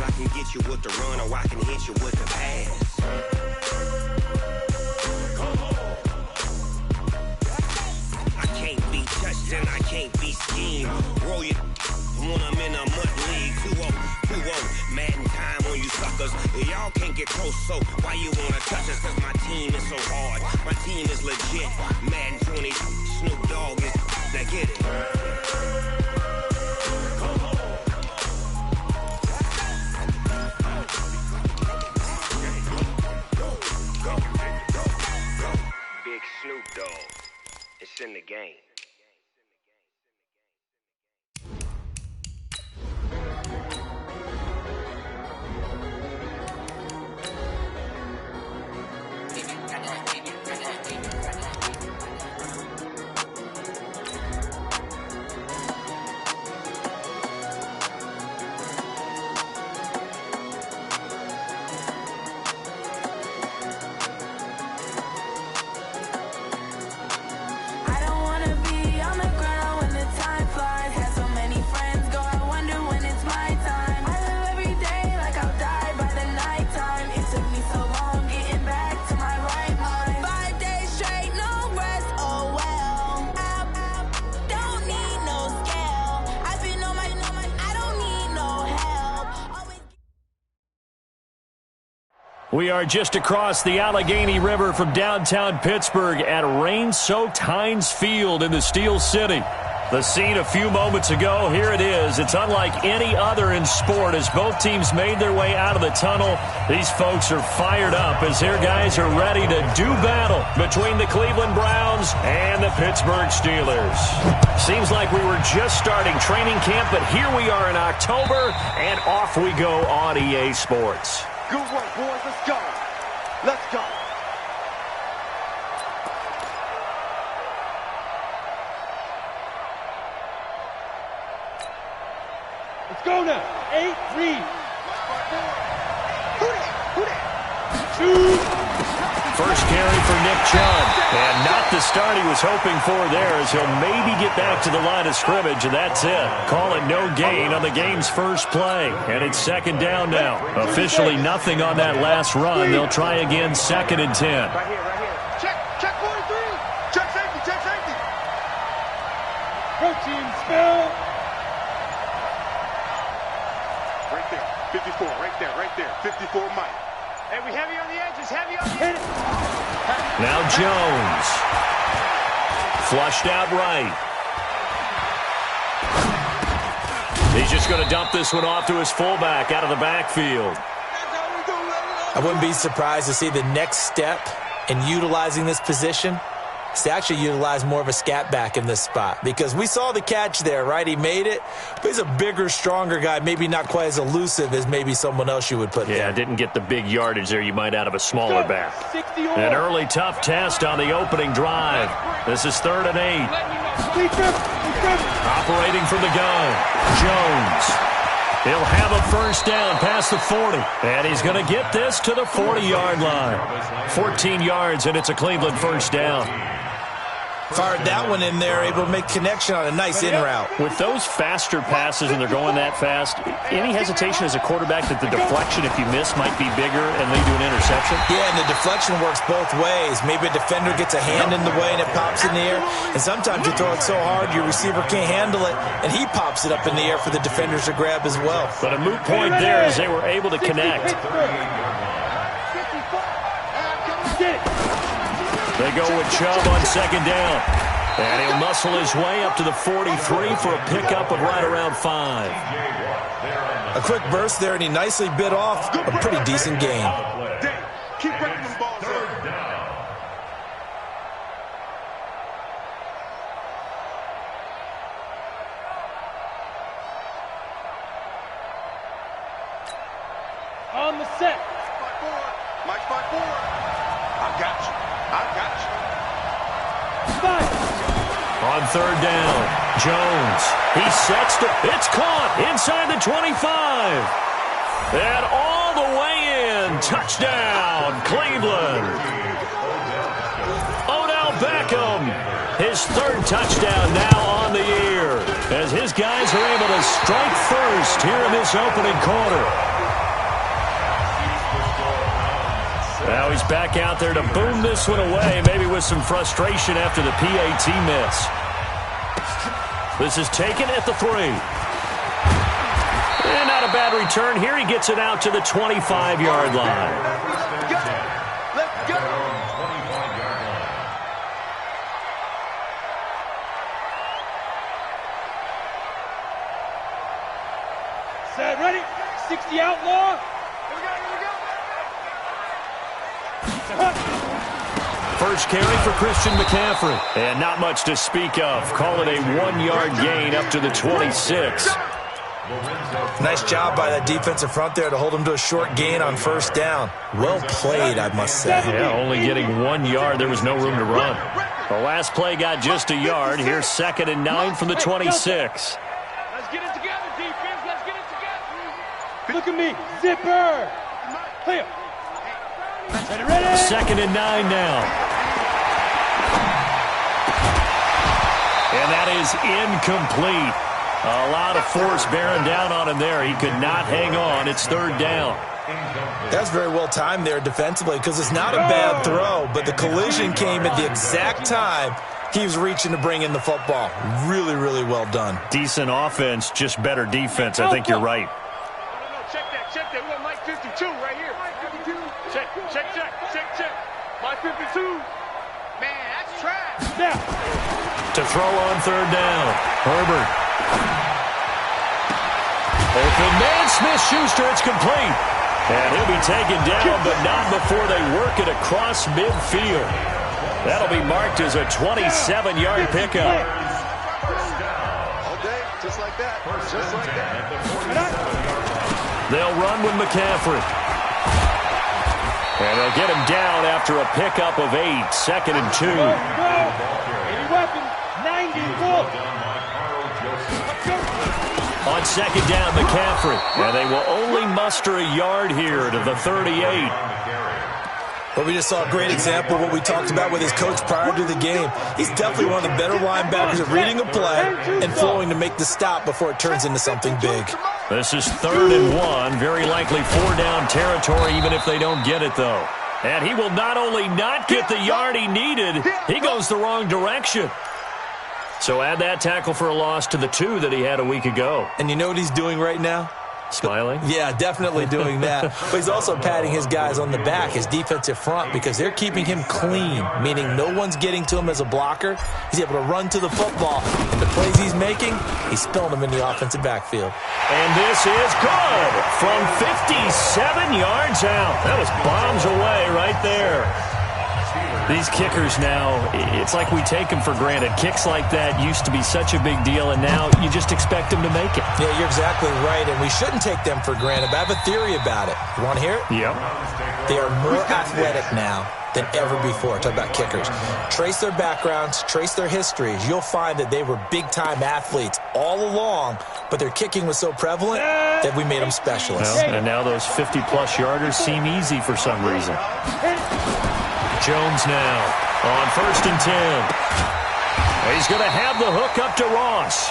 I can get you with the run or I can hit you with the pass. I can't be touched and I can't be schemed. Roll you when I'm in a mud league. 2-0, Madden time on you suckers. Y'all can't get close, so why you wanna touch us? Cause my team is so hard. My team is legit. Madden 20, Snoop Dogg is. Now get it. Big Snoop Dogg. It's in the game. We are just across the Allegheny River from downtown Pittsburgh at rain-soaked Heinz Field in the Steel City. The scene a few moments ago, here it is. It's unlike any other in sport as both teams made their way out of the tunnel. These folks are fired up as their guys are ready to do battle between the Cleveland Browns and the Pittsburgh Steelers. Seems like we were just starting training camp, but here we are in October, and off we go on EA Sports. Good work, boys. Let's go. Let's go. Let's go now. 8-3. First carry for Nick Chubb. And not the start he was hoping for there as he'll maybe get back to the line of scrimmage, and that's it. Call it no gain on the game's first play. And it's second down now. Officially nothing on that last run. They'll try again, 2nd and 10. Right here, right here. Check 43. Check safety, check safety. Protein spell. Right there, 54, right there, 54 Mike. Hey, we heavy on the edges, heavy on the edges. Now Jones. Flushed out right. He's just going to dump this one off to his fullback out of the backfield. I wouldn't be surprised to see the next step in utilizing this position is to actually utilize more of a scat back in this spot, because we saw the catch there, right? He made it, but he's a bigger, stronger guy, maybe not quite as elusive as maybe someone else you would put there. Yeah, didn't get the big yardage there you might out of a smaller back. An early tough test on the opening drive. This is 3rd and 8. Operating from the gun, Jones. He'll have a first down past the 40. And he's going to get this to the 40-yard line. 14 yards, and it's a Cleveland first down. Fired that one in there, able to make connection on a nice in route. With those faster passes and they're going that fast, any hesitation as a quarterback that the deflection, if you miss, might be bigger and lead to an interception? Yeah, and the deflection works both ways. Maybe a defender gets a hand in the way and it pops in the air. And sometimes you throw it so hard your receiver can't handle it, and he pops it up in the air for the defenders to grab as well. But a moot point there as they were able to connect. They go with Chubb on 2nd down. And he'll muscle his way up to the 43 for a pickup of right around 5. A quick burst there, and he nicely bit off a pretty decent gain. Keep breaking them balls up. On the set. Mike 5-4. I got you. On 3rd down, Jones. He sets the... It's caught inside the 25. And all the way in. Touchdown, Cleveland. Odell Beckham. His 3rd touchdown now on the year, as his guys are able to strike first here in this opening quarter. Now he's back out there to boom this one away, maybe with some frustration after the PAT miss. This is taken at the 3. And not a bad return here. He gets it out to the 25-yard line. Let's go. Set, ready? 60 outlaw. Here we go. First carry for Christian McCaffrey. And not much to speak of. Call it a 1-yard gain up to the 26. Nice job by that defensive front there to hold him to a short gain on first down. Well played, I must say. Yeah, only getting 1 yard. There was no room to run. The last play got just a yard. Here's 2nd and 9 from the 26. Let's get it together, defense. Let's get it together. Look at me. Zipper. Clear. Ready? 2nd and 9 now. And that is incomplete. A lot of force bearing down on him there. He could not hang on. It's 3rd down. That's very well timed there defensively because it's not a bad throw, but the collision came at the exact time he was reaching to bring in the football. Really, really well done. Decent offense, just better defense. I think you're right. No, check that. We got Mike 52 right here. 52. Check. Mike 52. Man, that's trash. Now. To throw on 3rd down. Herbert. Open man, Smith-Schuster, it's complete. And he'll be taken down, but not before they work it across midfield. That'll be marked as a 27-yard pickup. All day, just like that. They'll run with McCaffrey. And they'll get him down after a pickup of 8, 2nd and 2. Any weapon, 94. On 2nd down, McCaffrey. And they will only muster a yard here to the 38. But we just saw a great example of what we talked about with his coach prior to the game. He's definitely one of the better linebackers at reading a play and flowing to make the stop before it turns into something big. This is 3rd and 1. Very likely 4-down territory, even if they don't get it, though. And he will not only not get the yard he needed, he goes the wrong direction. So add that tackle for a loss to the 2 that he had a week ago. And you know what he's doing right now? Smiling? Yeah, definitely doing that. But he's also patting his guys on the back, his defensive front, because they're keeping him clean, meaning no one's getting to him as a blocker. He's able to run to the football, and the plays he's making, he's spilling them in the offensive backfield. And this is good from 57 yards out. That was bombs away right there. These kickers now, it's like we take them for granted. Kicks like that used to be such a big deal, and now you just expect them to make it. Yeah, you're exactly right, and we shouldn't take them for granted, but I have a theory about it. You want to hear it? Yep. They are more athletic now than ever before. Talk about kickers. Trace their backgrounds, trace their histories. You'll find that they were big-time athletes all along, but their kicking was so prevalent that we made them specialists. Well, and now those 50-plus yarders seem easy for some reason. Jones now on 1st and 10. He's going to have the hook up to Ross.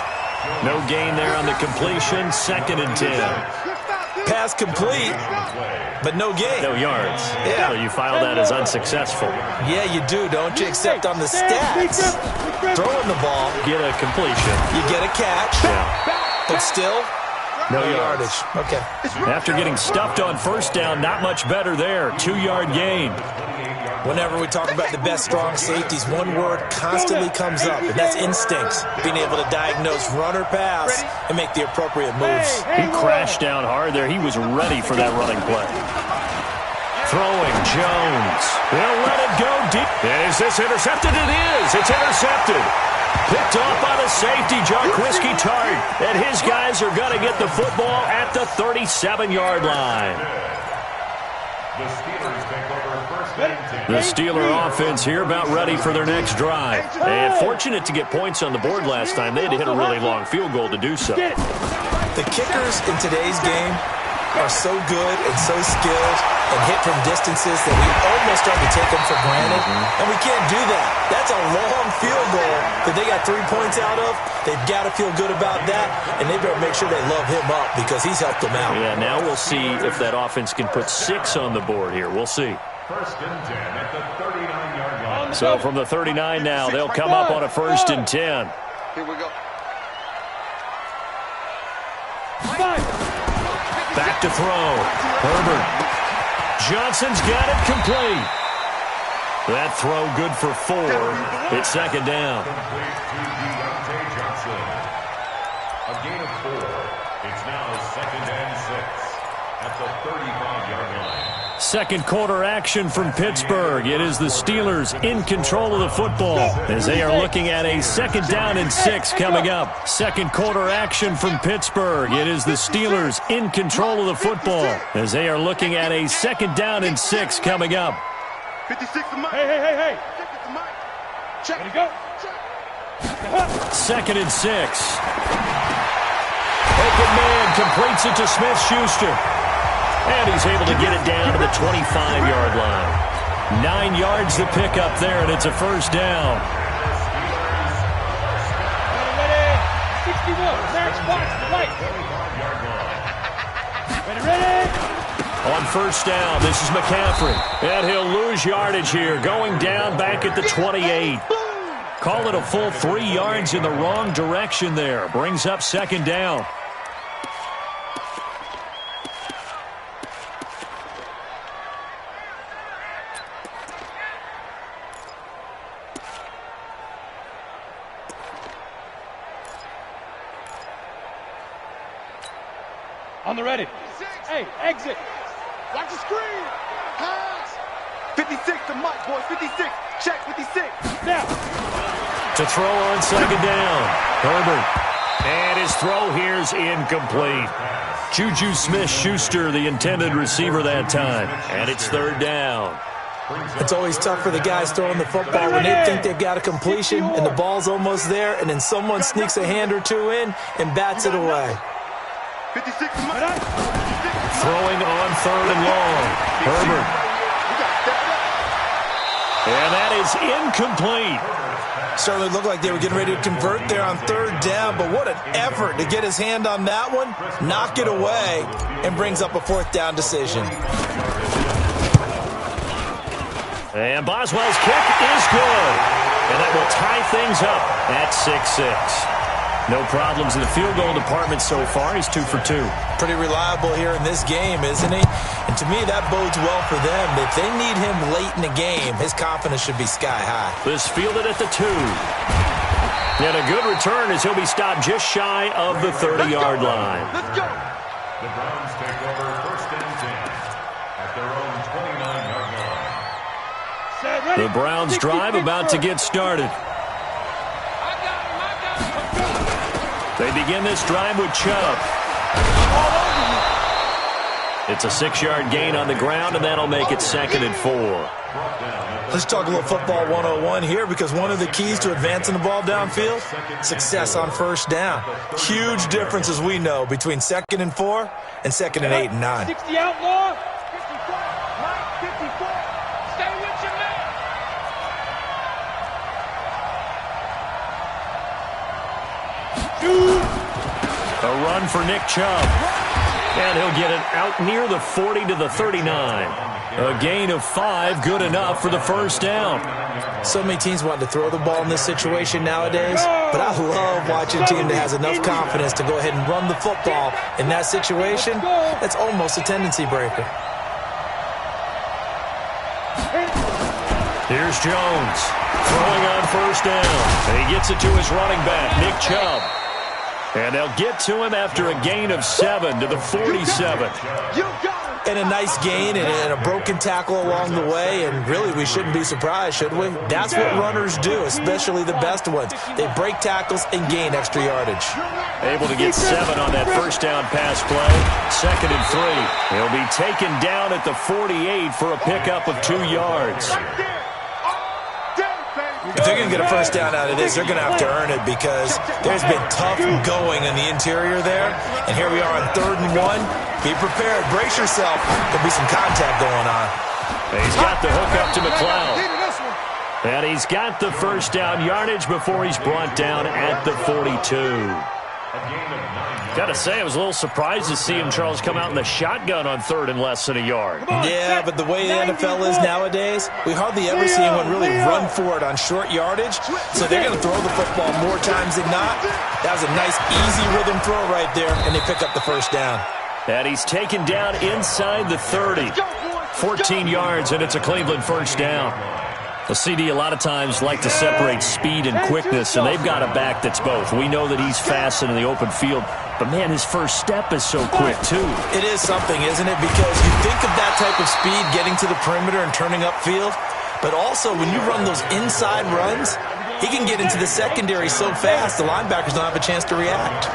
No gain there on the completion. 2nd and 10. Pass complete, but no gain. No yards. Yeah. So you file that as unsuccessful. Yeah, you do, don't you? Except on the stats. Throwing the ball. Get a completion. You get a catch. Yeah. But still, no yardage. Okay. After getting stuffed on 1st down, not much better there. 2-yard gain. Whenever we talk about the best strong safeties, one word constantly comes up, and that's instincts. Being able to diagnose run or pass and make the appropriate moves. He crashed down hard there. He was ready for that running play. Throwing, Jones. They'll let it go deep. Is this intercepted? It is. It's intercepted. Picked off by the safety, Jarquiski Tart. And his guys are going to get the football at the 37-yard line. The Steeler offense here about ready for their next drive. And fortunate to get points on the board last time. They had to hit a really long field goal to do so. The kickers in today's game are so good and so skilled and hit from distances that we almost start to take them for granted. And we can't do that. That's a long field goal that they got 3 points out of. They've got to feel good about that, and they better make sure they love him up because he's helped them out. Yeah, now we'll see if that offense can put 6 on the board here. We'll see. First and 10 at the 39-yard line. So from the 39 now, they'll come up on a first and 10. Here we go. Back to throw. Herbert. Johnson's got it complete. That throw good for 4. It's second down. Complete to Deontay Johnson. A gain of 4. It's now second and 6 at the 35-yard line. Second quarter action from Pittsburgh. It is the Steelers in control of the football as they are looking at a second down and 6 coming up. Second quarter action from Pittsburgh. It is the Steelers in control of the football as they are looking at a second down and 6 coming up. 56 to Mike. Hey. Check. Ready, go. Second and 6. Open man completes it to Smith-Schuster. And he's able to get it down to the 25-yard line. 9 yards to pick up there, and it's a first down. Ready. 61. Max box right. Ready. On first down, this is McCaffrey. And he'll lose yardage here, going down back at the 28. Call it a full 3 yards in the wrong direction there. Brings up second down. On the ready. Hey, exit. Watch the screen. Pass. 56 to Mike, boys. 56. Check 56. Now. To throw on second down. Herbert. And his throw here's incomplete. Juju Smith-Schuster, the intended receiver that time. And it's third down. It's always tough for the guys throwing the football when they think they've got a completion and the ball's almost there, and then someone sneaks a hand or two in and bats it away. 56 Throwing on third and long. Herbert. And that is incomplete. Certainly looked like they were getting ready to convert there on third down, but what an effort to get his hand on that one, knock it away, and brings up a fourth down decision. And Boswell's kick is good. And that will tie things up at 6-6. No problems in the field goal department so far. He's 2 for 2. Pretty reliable here in this game, isn't he? And to me, that bodes well for them. If they need him late in the game, his confidence should be sky high. This fielded at the 2. And a good return as he'll be stopped just shy of the 30-yard line. Let's go. The Browns take over first and 10 at their own 29-yard line. The Browns drive about to get started. They begin this drive with Chubb. It's a 6-yard gain on the ground, and that'll make it second and 4. Let's talk a little football 101 here, because one of the keys to advancing the ball downfield, success on first down. Huge difference, as we know, between second and 4 and second and 8 and 9. 60 outlaw. 54. Mike, 54. Stay with your man. A run for Nick Chubb. And he'll get it out near the 40 to the 39. A gain of 5, good enough for the first down. So many teams want to throw the ball in this situation nowadays, but I love watching a team that has enough confidence to go ahead and run the football in that situation. That's almost a tendency breaker. Here's Jones throwing on first down. And he gets it to his running back, Nick Chubb. And they'll get to him after a gain of 7 to the 47. And a nice gain and a broken tackle along the way, and really we shouldn't be surprised, should we? That's what runners do, especially the best ones. They break tackles and gain extra yardage. Able to get 7 on that first down pass play. Second and 3. He'll be taken down at the 48 for a pickup of 2 yards. If they're going to get a first down out of this, they're going to have to earn it, because there's been tough going in the interior there. And here we are on 3rd and 1. Be prepared. Brace yourself. There'll be some contact going on. He's got the hook up to McLeod. And he's got the first down yardage before he's brought down at the 42. A gain of 9 yards. Got to say, I was a little surprised to see him, Charles, come out in the shotgun on 3rd and less than a yard. Yeah, but the way the NFL is nowadays, we hardly ever see anyone really run for it on short yardage. So they're going to throw the football more times than not. That was a nice, easy rhythm throw right there, and they pick up the first down. And he's taken down inside the 30. 14 yards, and it's a Cleveland first down. The CD a lot of times like to separate speed and quickness, and they've got a back that's both. We know that he's fast in the open field, but, man, his first step is so quick, too. It is something, isn't it? Because you think of that type of speed getting to the perimeter and turning upfield, but also when you run those inside runs, he can get into the secondary so fast the linebackers don't have a chance to react.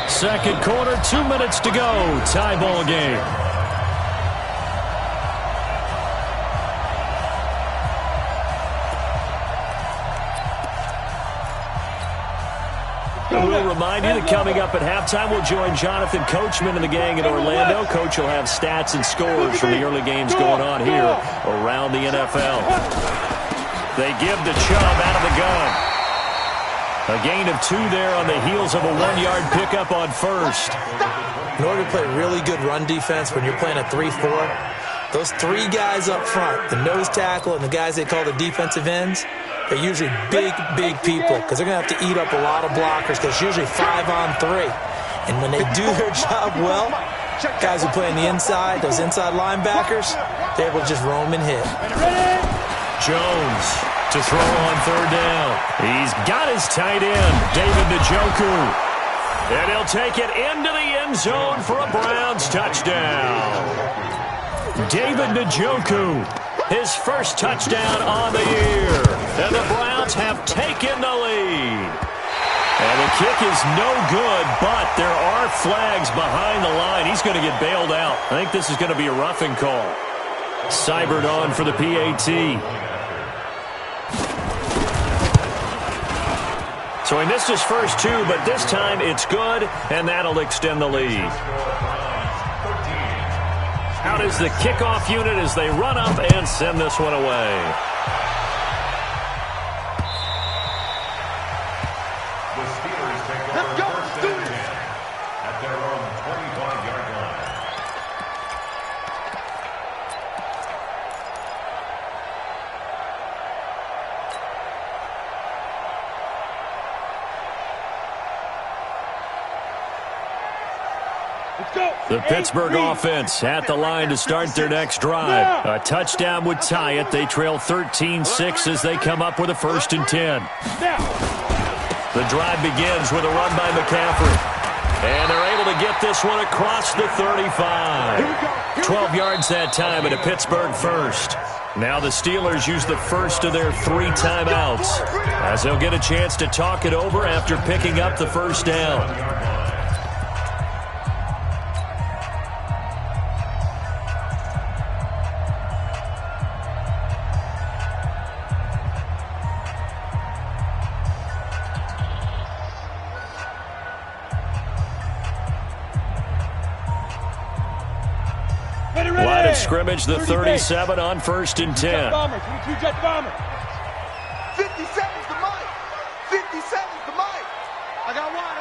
Second quarter, 2 minutes to go. Tie ball game. We'll remind you that coming up at halftime, we'll join Jonathan Coachman and the gang in Orlando. Coach will have stats and scores from the early games going on here around the NFL. They give to Chubb out of the gun. A gain of 2 there on the heels of a 1-yard pickup on first. In order to play really good run defense when you're playing a 3-4, those 3 guys up front, the nose tackle and the guys they call the defensive ends, they're usually big, big people because they're going to have to eat up a lot of blockers because it's usually 5-on-3. And when they do their job well, guys who play on the inside, those inside linebackers, they're able to just roam and hit. Jones to throw on 3rd down. He's got his tight end, David Njoku. And he'll take it into the end zone for a Browns touchdown. David Njoku, his first touchdown on the year. And the Browns have taken the lead. And the kick is no good, but there are flags behind the line. He's going to get bailed out. I think this is going to be a roughing call. Seibert on for the PAT. So he missed his first 2, but this time it's good, and that'll extend the lead. Out is the kickoff unit as they run up and send this one away. The Steelers take over first and 10 at their own 25-yard line. The Pittsburgh offense at the line to start their next drive. A touchdown would tie it. They trail 13-6 as they come up with a 1st and 10. The drive begins with a run by McCaffrey. And they're able to get this one across the 35. 12 yards that time and a Pittsburgh first. Now the Steelers use the first of their 3 timeouts as they'll get a chance to talk it over after picking up the first down. Line of scrimmage, the 37 on 1st and 10. 57's the mic. 57's the mic. I got one.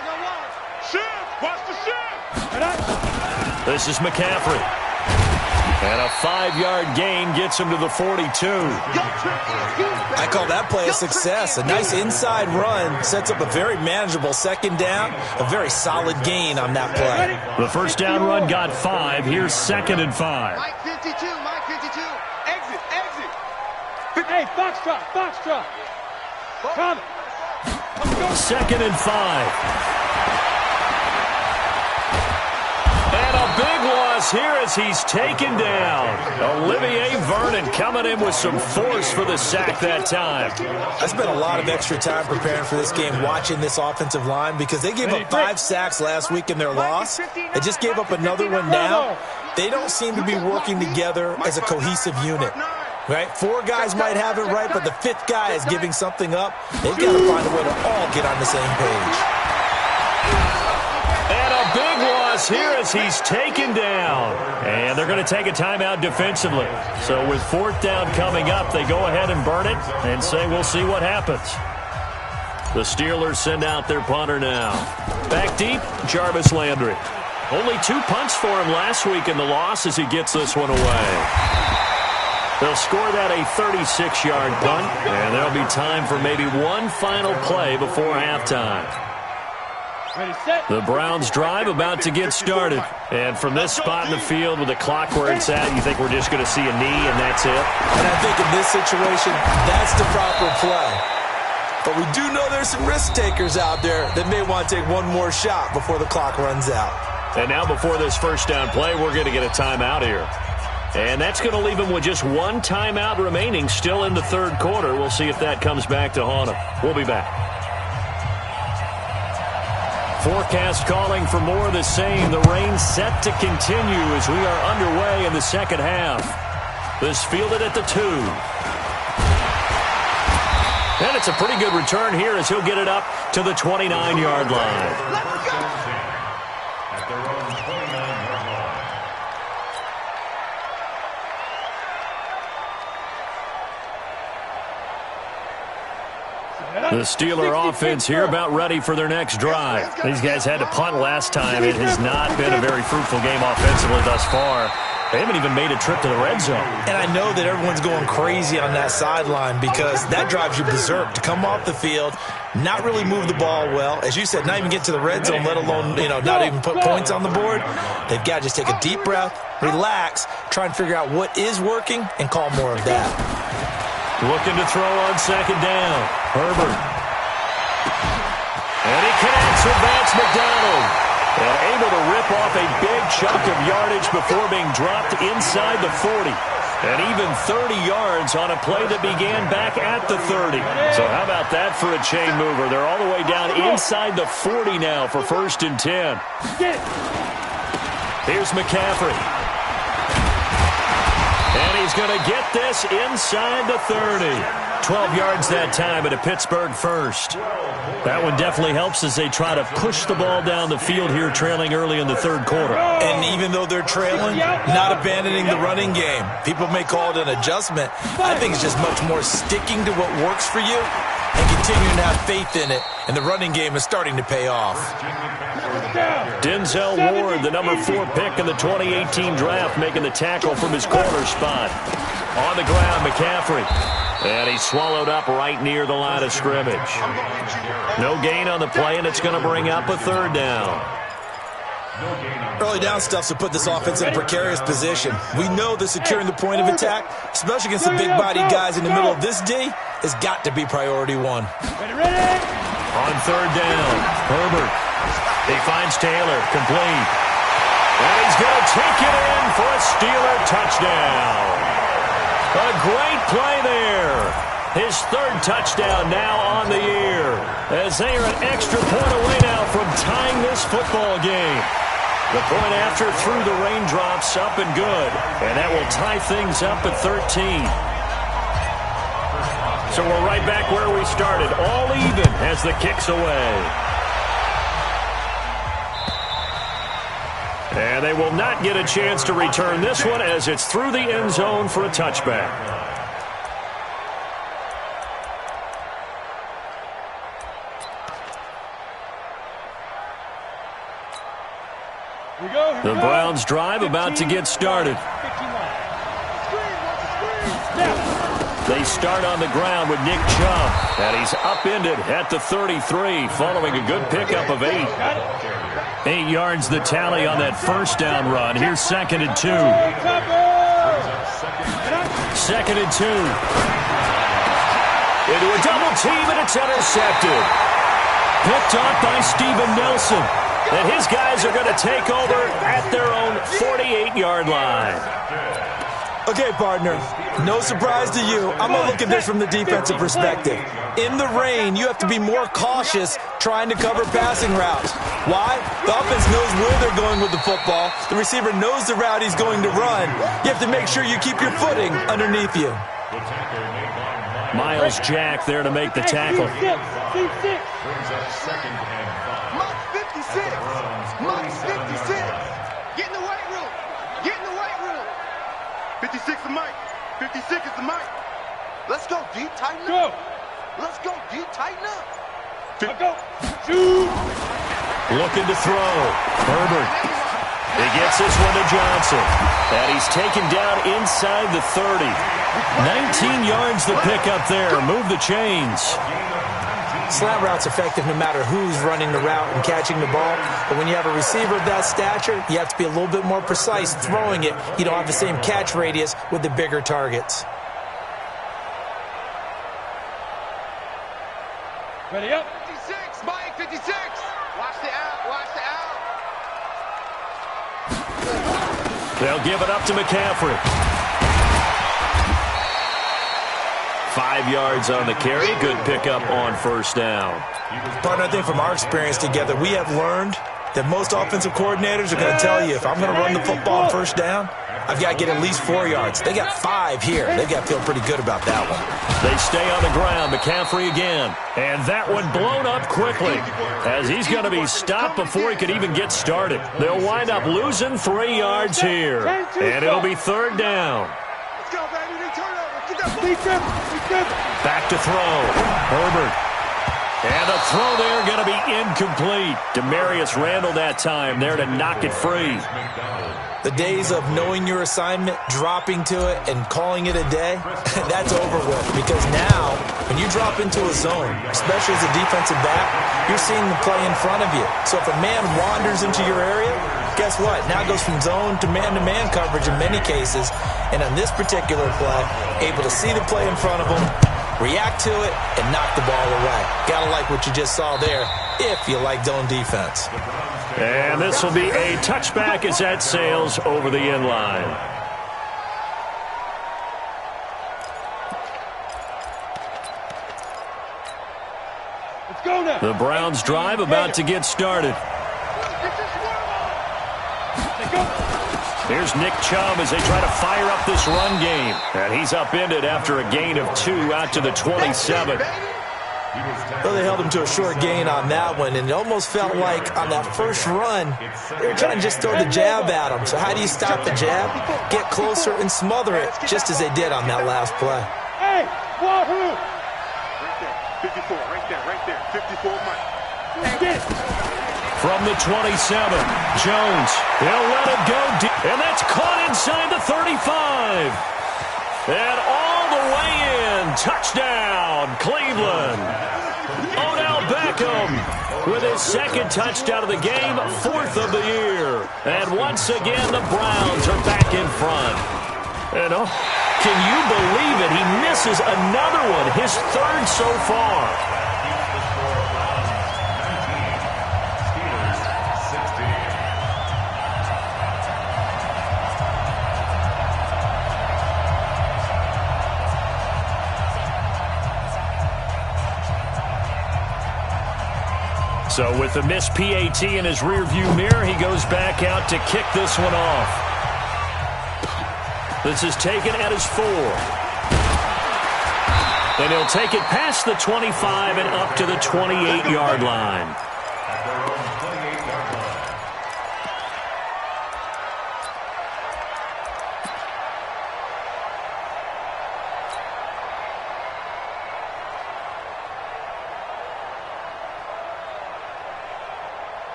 Shift. Watch the shift. This is McCaffrey. And a 5-yard gain gets him to the 42. I call that play a success. A nice inside run sets up a very manageable 2nd down. A very solid gain on that play. The first down run got 5. Here's 2nd and 5. Mike 52. Exit. Hey, Foxtrot. Come. 2nd and 5. And a big loss here as he's taken down. Olivier Vernon coming in with some force for the sack that time. I spent a lot of extra time preparing for this game watching this offensive line because they gave up 5 sacks last week in their loss. They just gave up another one now. They don't seem to be working together as a cohesive unit. Right? 4 guys might have it right, but the 5th guy is giving something up. They've got to find a way to all get on the same page. And a big loss here as he's taken down. And they're going to take a timeout defensively. So with 4th down coming up, they go ahead and burn it and say we'll see what happens. The Steelers send out their punter now. Back deep, Jarvis Landry. Only 2 punts for him last week in the loss as he gets this one away. They'll score that a 36-yard punt, and there'll be time for maybe one final play before halftime. The Browns drive about to get started. And from this spot in the field with the clock where it's at, you think we're just going to see a knee and that's it? And I think in this situation, that's the proper play. But we do know there's some risk takers out there that may want to take one more shot before the clock runs out. And now before this first down play, we're going to get a timeout here. And that's going to leave him with just one timeout remaining still in the third quarter. We'll see if that comes back to haunt him. We'll be back. Forecast calling for more of the same. The rain set to continue as we are underway in the second half. This fielded at the 2. And it's a pretty good return here as he'll get it up to the 29-yard line. Let's go! At their own 29-yard line. The Steeler offense here about ready for their next drive. These guys had to punt last time. It has not been a very fruitful game offensively thus far. They haven't even made a trip to the red zone. And I know that everyone's going crazy on that sideline because that drives you berserk to come off the field, not really move the ball well. As you said, not even get to the red zone, let alone, not even put points on the board. They've got to just take a deep breath, relax, try and figure out what is working, and call more of that. Looking to throw on second down. Herbert. And he connects with Vance McDonald. And able to rip off a big chunk of yardage before being dropped inside the 40. And even 30 yards on a play that began back at the 30. So how about that for a chain mover? They're all the way down inside the 40 now for 1st and 10. Here's McCaffrey. And he's going to get this inside the 30. 12 yards that time at a Pittsburgh first. That one definitely helps as they try to push the ball down the field here, trailing early in the third quarter. And even though they're trailing, not abandoning the running game. People may call it an adjustment. I think it's just much more sticking to what works for you and continuing to have faith in it. And the running game is starting to pay off. Denzel Ward, the number 4 pick in the 2018 draft, making the tackle from his corner spot. On the ground, McCaffrey. And he's swallowed up right near the line of scrimmage. No gain on the play, and it's going to bring up a 3rd down. Early down stuff to put this offense in a precarious position. We know that securing the point of attack, especially against the big-bodied guys in the middle of this D, has got to be priority 1. On 3rd down, Herbert. He finds Taylor, complete. And he's going to take it in for a Steeler touchdown. A great play there. His 3rd touchdown now on the year. As they are an extra point away now from tying this football game. The point after through the raindrops, up and good. And that will tie things up at 13. So we're right back where we started. All even as the kick's away. And they will not get a chance to return this one as it's through the end zone for a touchback. The Browns drive about to get started. They start on the ground with Nick Chubb. And he's upended at the 33 following a good pickup of 8. 8 yards the tally on that first down run. Here's 2nd and 2. 2nd and 2. Into a double team, and it's intercepted. Picked off by Steven Nelson. And his guys are going to take over at their own 48-yard line. Okay, partner, no surprise to you. I'm going to look at this from the defensive perspective. In the rain, you have to be more cautious trying to cover passing routes. Why? The offense knows where they're going with the football. The receiver knows the route he's going to run. You have to make sure you keep your footing underneath you. Miles Jack there to make the tackle. Brings up 2nd and 5. Mike 56. Mike 56. Get in the weight room. Get in the weight room. 56 is Mike. 56 is the Mike. Let's go deep, tighten up. Let's go deep, tighten up. Let's go. Shoot. Looking to throw. Herbert. He gets this one to Johnson. And he's taken down inside the 30. 19 yards to pick up there. Move the chains. Slant route's effective no matter who's running the route and catching the ball. But when you have a receiver of that stature, you have to be a little bit more precise throwing it. You don't have the same catch radius with the bigger targets. Ready up. 56, Mike, 56. Watch the out, watch the out. They'll give it up to McCaffrey. 5 yards on the carry. Good pickup on first down. Partner, I think from our experience together, we have learned that most offensive coordinators are going to tell you, if I'm going to run the football on first down, I've got to get at least 4 yards. They got 5 here. They've got to feel pretty good about that one. They stay on the ground. McCaffrey again. And that one blown up quickly as he's going to be stopped before he could even get started. They'll wind up losing 3 yards here. And it'll be third down. Let's go, baby. They turn over. Get that Back to throw. Herbert. And the throw there going to be incomplete. Demarius Randall that time there to knock it free. The days of knowing your assignment, dropping to it, and calling it a day, that's over with. Because now, when you drop into a zone, especially as a defensive back, you're seeing the play in front of you. So if a man wanders into your area, guess what? Now it goes from zone to man coverage in many cases. And on this particular play, able to see the play in front of him, react to it, and knock the ball away. Gotta like what you just saw there, if you like zone defense. And this will be a touchback as that sails over the end line. Let's go now. The Browns drive about to get started. Here's Nick Chubb as they try to fire up this run game. And he's upended after a gain of 2 out to the 27. Well, they held him to a short gain on that one, and it almost felt like on that first run, they were trying to just throw the jab at him. So how do you stop the jab? Get closer and smother it, just as they did on that last play. Hey, wahoo! Right there, 54, right there, 54, Mike. Get it. From the 27, Jones. They'll let him go deep, and that's caught inside the 35. And all the way in. Touchdown, Cleveland. Odell Beckham with his second touchdown of the game, 4th of the year. And once again, the Browns are back in front. And can you believe it? He misses another one, his 3rd so far. So with the missed PAT in his rearview mirror, he goes back out to kick this one off. This is taken at his 4. And he'll take it past the 25 and up to the 28-yard line.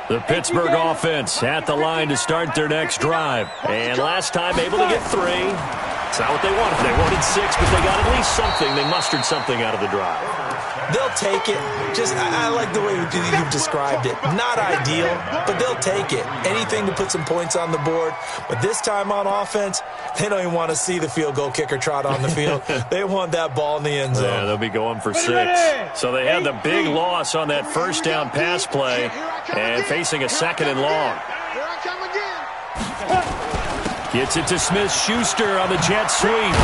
The Pittsburgh offense at the line to start their next drive. And last time able to get 3. It's not what they wanted. They wanted 6, but they got at least something. They mustered something out of the drive. They'll take it. I like the way you've described it. Not ideal, but they'll take it. Anything to put some points on the board. But this time on offense, they don't even want to see the field goal kicker trot on the field. They want that ball in the end zone. Yeah, they'll be going for 6. So they had the big loss on that first down pass play and facing a 2nd and long. Here I come again. Gets it to Smith-Schuster on the jet sweep.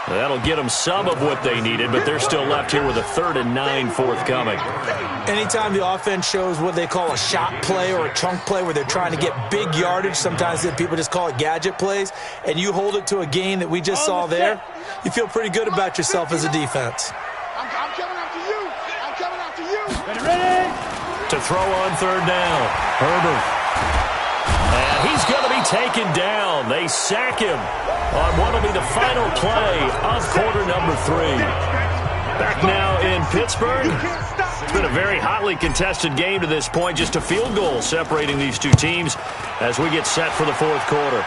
That'll get them some of what they needed, but they're still left here with a 3rd and 9 forthcoming. Anytime the offense shows what they call a shot play or a chunk play where they're trying to get big yardage, sometimes people just call it gadget plays, and you hold it to a gain that we just saw there, you feel pretty good about yourself as a defense. I'm coming after you. I'm coming after you. Ready? To throw on 3rd down. Herbert. And he's going to be taken down. They sack him on what will be the final play of quarter number 3. Back now in Pittsburgh. It's been a very hotly contested game to this point. Just a field goal separating these two teams as we get set for the fourth quarter.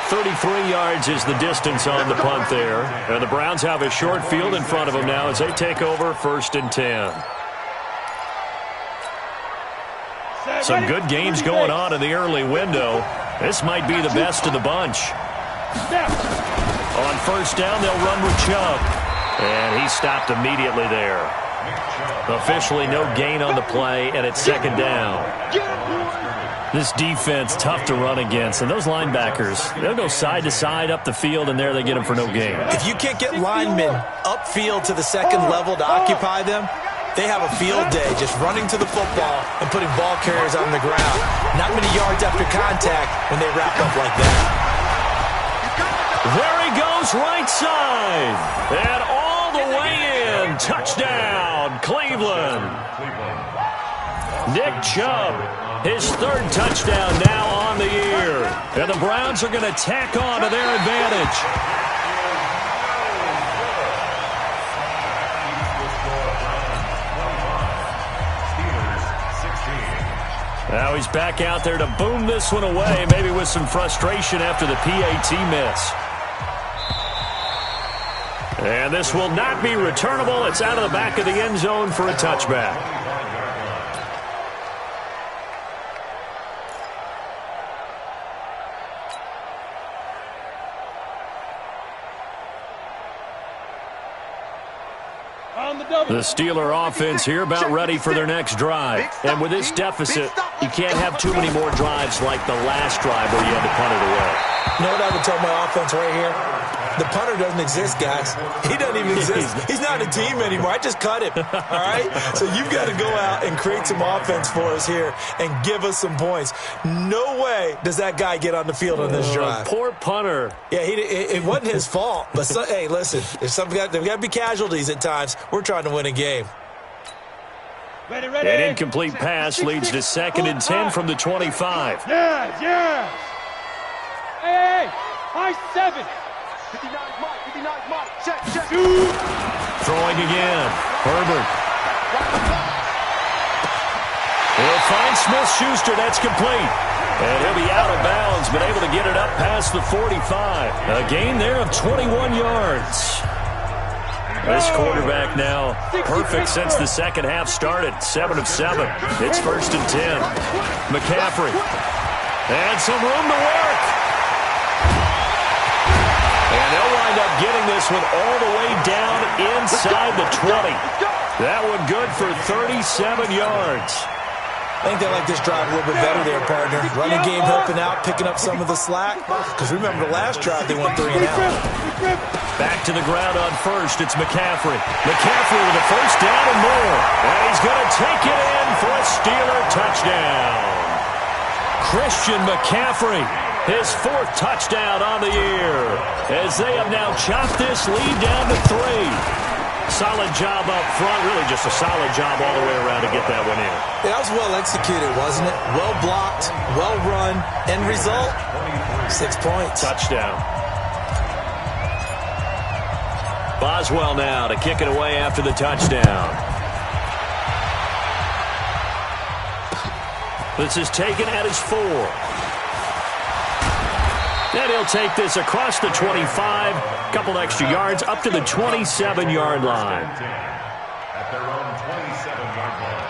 .33 yards is the distance on the punt there. And the Browns have a short field in front of them now as they take over 1st and 10. Some good games going on in the early window. This might be the best of the bunch. On 1st down, they'll run with Chubb. And he stopped immediately there. Officially no gain on the play, and it's 2nd down. This defense, tough to run against. And those linebackers, they'll go side to side up the field, and there they get them for no gain. If you can't get linemen upfield to the 2nd level to occupy them, they have a field day just running to the football and putting ball carriers on the ground. Not many yards after contact when they wrap up like that. There he goes, right side. And all the way in. Touchdown, Cleveland. Nick Chubb, his 3rd touchdown now on the year. And the Browns are going to tack on to their advantage. Now he's back out there to boom this one away, maybe with some frustration after the PAT miss. And this will not be returnable. It's out of the back of the end zone for a touchback. The Steeler offense here about ready for their next drive. And with this deficit, you can't have too many more drives like the last drive where you had to punt it away. You know what I would tell my offense right here? The punter doesn't exist, guys. He doesn't even exist. He's not a team anymore. I just cut him, all right? So you've got to go out and create some offense for us here and give us some points. No way does that guy get on the field on this drive. Poor punter. Yeah, it wasn't his fault. But, hey, listen, there's got to be casualties at times. We're trying to win a game. An incomplete pass leads to 2nd and 10 from the 25. Yeah. Hey, high 7. 59 Mike. Check. Throwing again. Herbert. He'll find Smith-Schuster. That's complete. And he'll be out of bounds, but able to get it up past the 45. A gain there of 21 yards. This quarterback now perfect since the second half started. 7 of 7. It's 1st and 10. McCaffrey. And some room to work. And they'll wind up getting this one all the way down inside the 20. That one good for 37 yards. I think they like this drive a little bit better there, partner. Running game helping out, picking up some of the slack. Because remember the last drive, they went 3 and out. Back to the ground on 1st. It's McCaffrey. McCaffrey with a 1st down and more. And he's going to take it in for a Steeler touchdown. Christian McCaffrey, his 4th touchdown on the year. As they have now chopped this lead down to 3. Solid job up front. Really just a solid job all the way around to get that one in. Yeah, that was well executed, wasn't it? Well blocked, well run. End result, 6 points. Touchdown. Boswell now to kick it away after the touchdown. This is taken at his 4. And he'll take this across the 25. Couple extra yards up to the 27-yard line. At their own 27-yard line.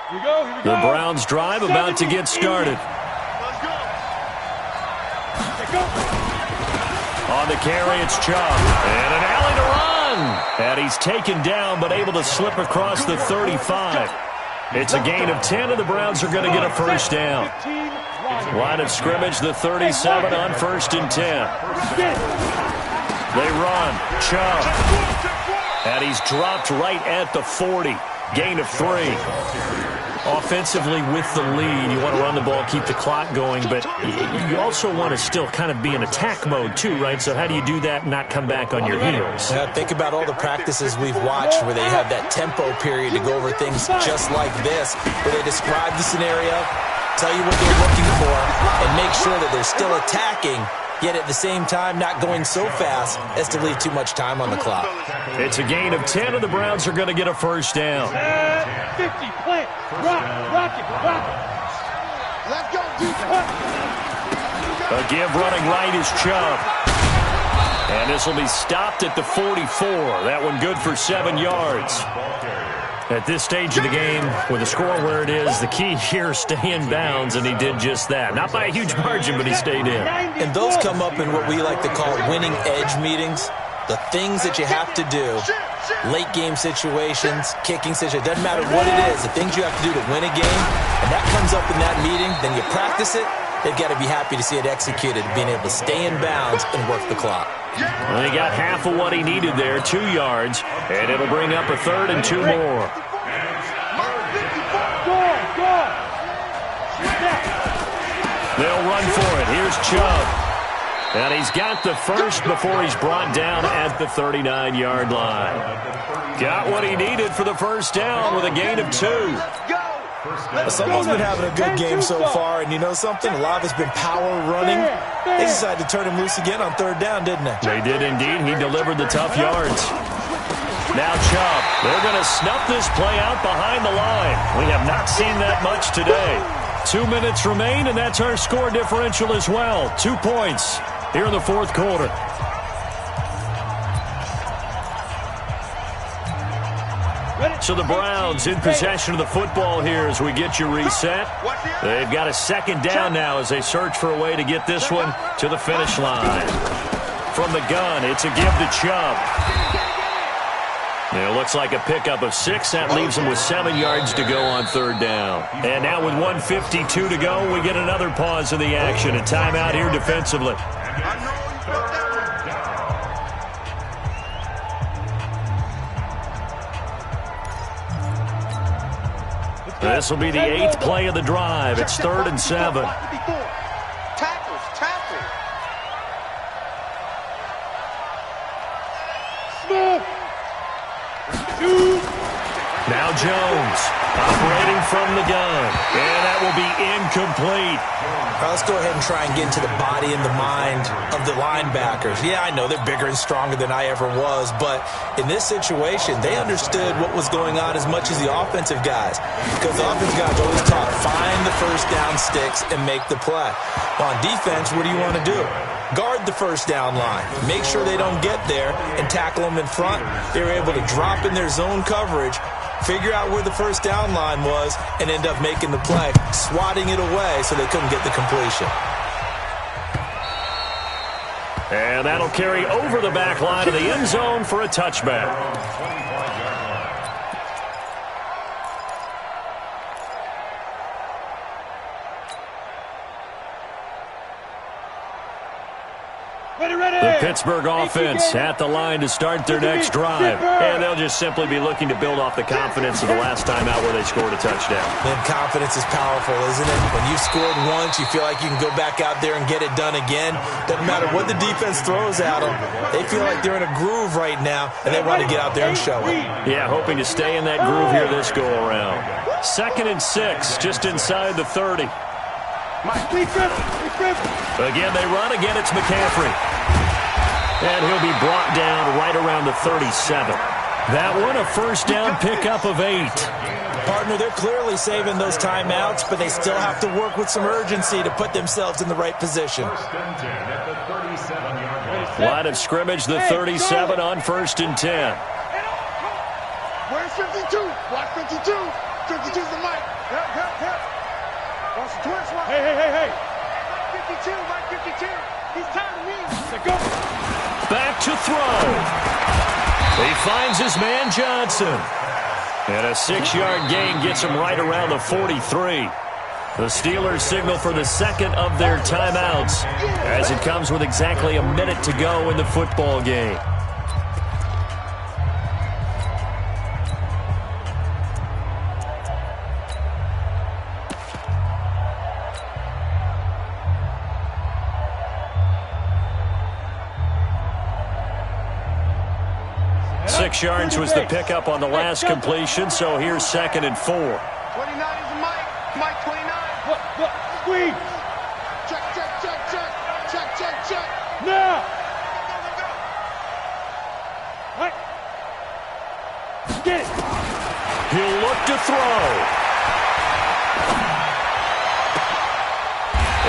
Here we go. The Browns drive about to get started. On the carry, it's Chubb. And an alley to run. And he's taken down, but able to slip across the 35. It's a gain of 10, and the Browns are going to get a 1st down. Line of scrimmage, the 37 on 1st and 10. They run. Chubb. And he's dropped right at the 40. Gain of 3. Offensively with the lead, you want to run the ball, keep the clock going, but you also want to still kind of be in attack mode too, right? So how do you do that and not come back on your heels? Yeah, think about all the practices we've watched where they have that tempo period to go over things just like this, where they describe the scenario, tell you what they're looking for, and make sure that they're still attacking, yet at the same time not going so fast as to leave too much time on the clock. It's a gain of 10, and the Browns are going to get a first down. 50, plant, rock it. Let's go, defense. A give running right is Chubb. And this will be stopped at the 44. That one good for 7 yards. At this stage of the game, with the score where it is, the key here is stay in bounds, and he did just that. Not by a huge margin, but he stayed in. And those come up in what we like to call winning edge meetings. The things that you have to do, late game situations, kicking situations, doesn't matter what it is, the things you have to do to win a game, and that comes up in that meeting, then you practice it. They've got to be happy to see it executed, being able to stay in bounds and work the clock. Well, he got half of what he needed there, 2 yards, and it'll bring up a 3rd and 2 more. They'll run for it. Here's Chubb. And he's got the first before he's brought down at the 39-yard line. Got what he needed for the first down with a gain of 2. Someone's been having a good game so far, and you know something? A lot of it's been power running. They decided to turn him loose again on 3rd down, didn't they? They did indeed. He delivered the tough yards. Now Chubb. They're going to snuff this play out behind the line. We have not seen that much today. 2 minutes remain, and that's our score differential as well. 2 points here in the 4th quarter. So the Browns in possession of the football here as we get you reset. They've got a 2nd down now as they search for a way to get this one to the finish line. From the gun, it's a give to Chubb. It looks like a pickup of 6. That leaves them with 7 yards to go on 3rd down. And now with 1:52 to go, we get another pause in the action. A timeout here defensively. This will be the 8th play of the drive. It's 3rd and 7. Now Jones operating from the gun. And that will be incomplete. Well, let's go ahead and try and get into the body and the mind of the linebackers. Yeah, I know they're bigger and stronger than I ever was, but in this situation, they understood what was going on as much as the offensive guys, because the offensive guys always taught, find the first down sticks and make the play. Well, on defense, what do you want to do? Guard the first down line. Make sure they don't get there and tackle them in front. They were able to drop in their zone coverage, figure out where the first down line was, and end up making the play, swatting it away so they couldn't get the completion. And that'll carry over the back line of the end zone for a touchback. The Pittsburgh offense at the line to start their next drive. And they'll just simply be looking to build off the confidence of the last time out where they scored a touchdown. And confidence is powerful, isn't it? When you've scored once, you feel like you can go back out there and get it done again. Doesn't matter what the defense throws at them. They feel like they're in a groove right now, and they want to get out there and show it. Yeah, hoping to stay in that groove here this go-around. 2nd and 6, just inside the 30. Again, they run. Again, it's McCaffrey. And he'll be brought down right around the 37. That one, a first down pickup of 8. Partner, they're clearly saving those timeouts, but they still have to work with some urgency to put themselves in the right position. Line of scrimmage, the 37 on 1st and 10. Where's 52? Watch 52. 52's the mic. Help. Watch the twist. Hey. 52, Mike 52. He's tired of me. Go. Back to throw. He finds his man Johnson. And a 6-yard gain gets him right around the 43. The Steelers signal for the 2nd of their timeouts as it comes with exactly a minute to go in the football game. Six yards was the pickup on the last completion, so here's 2nd and 4. 29 is the Mike. Mike 29. Right. Get it. He'll look to throw.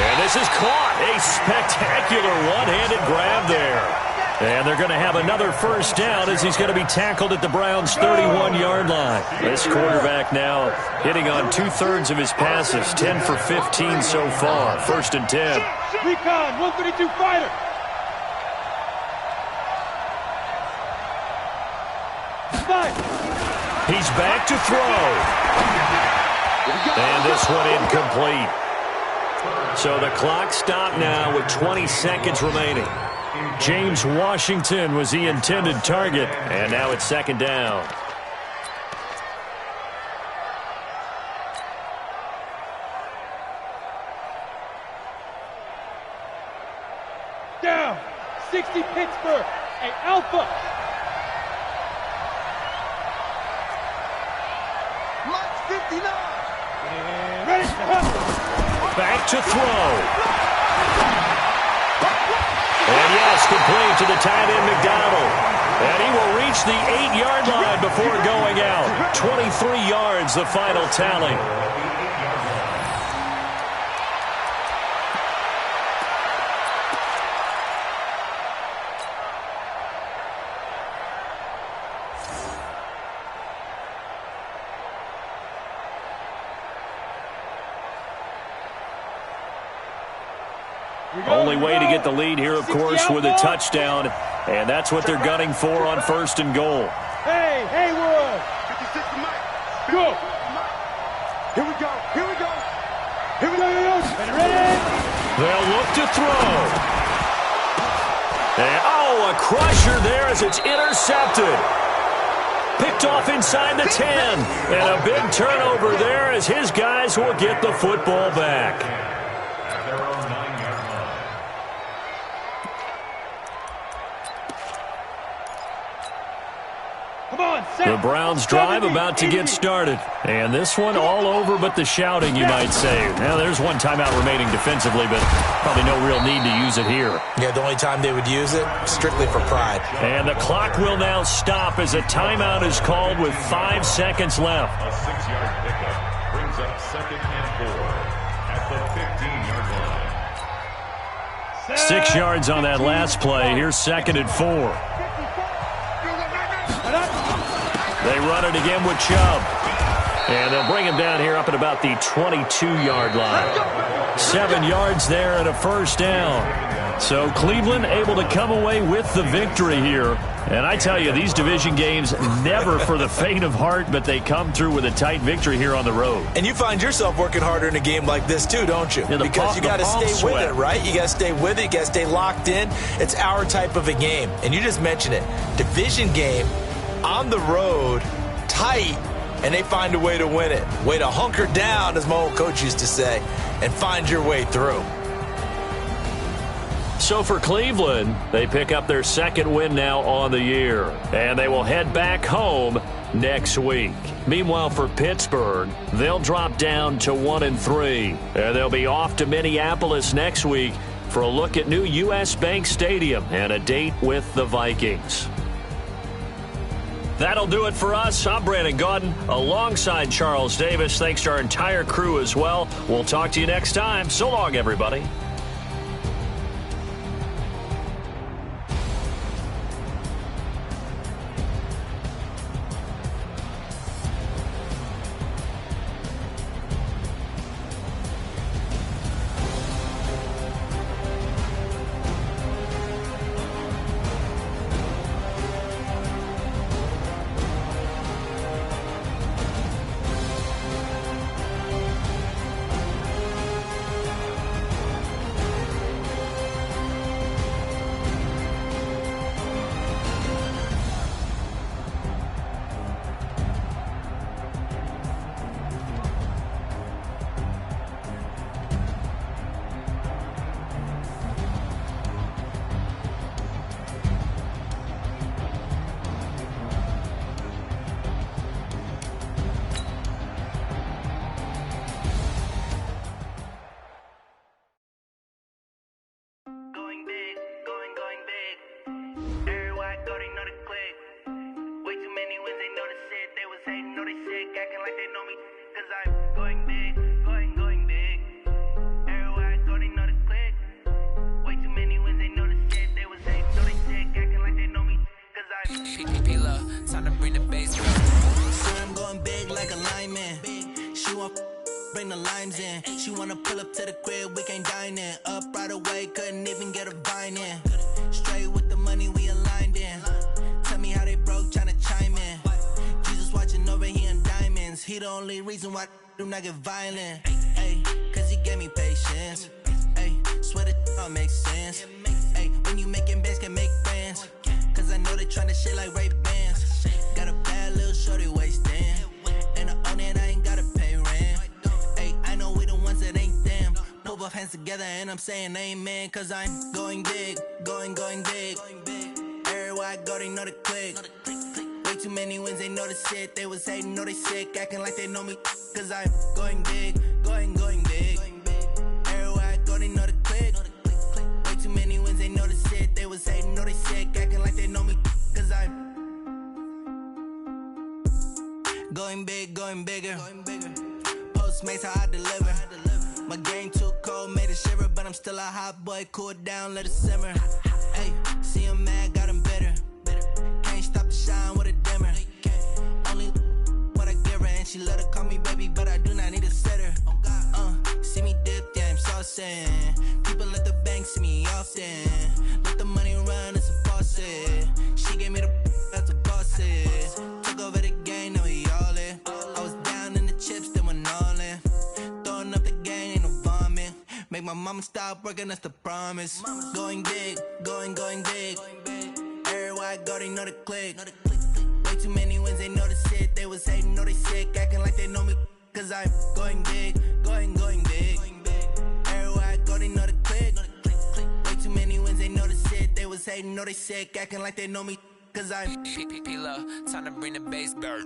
And this is caught. A spectacular one-handed grab there. And they're going to have another first down as he's going to be tackled at the Browns' 31-yard line. This quarterback now hitting on 2/3 of his passes, 10 for 15 so far. 1st and 10. Recon, 132 fighter. Fight. He's back to throw. And this one incomplete. So the clock stopped now with 20 seconds remaining. James Washington was the intended target, and now it's 2nd down. Down. 60 Pittsburgh. Hey, Alpha. Mike 59. And ready. Back to throw. And yes, complete to the tight end McDonald. And he will reach the 8-yard line before going out. 23 yards, the final tally. Only way to get the lead here, of course, with a touchdown. And that's what they're gunning for on 1st and goal. Hey, Haywood. 56 to Mike. Go. Here we go. Here we go. Here we go. Ready. They'll look to throw. And, oh, a crusher there as it's intercepted. Picked off inside the 10. And a big turnover there as his guys will get the football back. At their own 9-yard line. Come on, The Browns drive about to get started. And this one all over but the shouting, you might say. Now, there's one timeout remaining defensively, but probably no real need to use it here. Yeah, the only time they would use it, strictly for pride. And the clock will now stop as a timeout is called with 5 seconds left. A 6-yard pickup brings up 2nd and 4 at the 15-yard line. 6 yards on that last play. Here's 2nd and 4. They run it again with Chubb. And they'll bring him down here up at about the 22-yard line. 7 yards there and a first down. So Cleveland able to come away with the victory here. And I tell you, these division games never for the faint of heart, but they come through with a tight victory here on the road. And you find yourself working harder in a game like this too, don't you? Yeah, because you got to stay with it, right? You got to stay with it. You got to stay locked in. It's our type of a game. And you just mentioned it. Division game, on the road, tight, and they find a way to win it. Way to hunker down, as my old coach used to say, and find your way through. So for Cleveland, they pick up their 2nd win now on the year, and they will head back home next week. Meanwhile, for Pittsburgh, they'll drop down to 1-3, and they'll be off to Minneapolis next week for a look at new U.S. Bank Stadium and a date with the Vikings. That'll do it for us. I'm Brandon Gaudin alongside Charles Davis. Thanks to our entire crew as well. We'll talk to you next time. So long, everybody. bring the limes in. She wanna pull up to the crib, we can't dine in. Up right away, couldn't even get a vine in. Straight with the money, we aligned in. Tell me how they broke, tryna chime in. Jesus watching over, he in diamonds. He the only reason why I do not get violent. Ay, cause he gave me patience. Ay, swear that all makes sense. Ay, when you making bands, can make friends. Cause I know they tryna shit like Ray-Bans. Got a bad little shorty wasting. And I own it, I ain't gotta pay rent. Ay, I know we the ones that ain't them. Pull both hands together and I'm saying amen. Cause I'm going big, going big. Everywhere I go, they know the click. Way too many wins, they know the shit. They was hating, know they sick, acting like they know me. Cause I'm going big, going big. Everywhere I go, they know the click. Way too many wins, they know the shit. They was hating, know they sick, acting like they know me. Cause I'm going big, going bigger. Postmates, how I deliver. My game too cold, made it shiver. But I'm still a hot boy, cool it down, let it simmer. Hey, see him mad, got him bitter. Can't stop the shine with a dimmer. Only what I give her, and she let her call me baby, but I do not need a sitter. See me dip, yeah, I'm saucing. People at the bank see me often. Let the money run, it's a faucet. She gave me the that's a boss it. Took over the game, now we all in. I was down in the chips, then went all in. Throwing up the game, ain't no vomit. Make my mama stop working, that's the promise. Going big, going big. Everywhere I go, they know the click. Way too many wins, they know the shit. They was hating, know they sick, acting like they know me. Cause I'm going big, going big. Everywhere I go, they know the click. Way too many wins, they know the shit. They was hating, know they sick, acting like they know me. Cause I'm P-Lo, time to bring the bass back.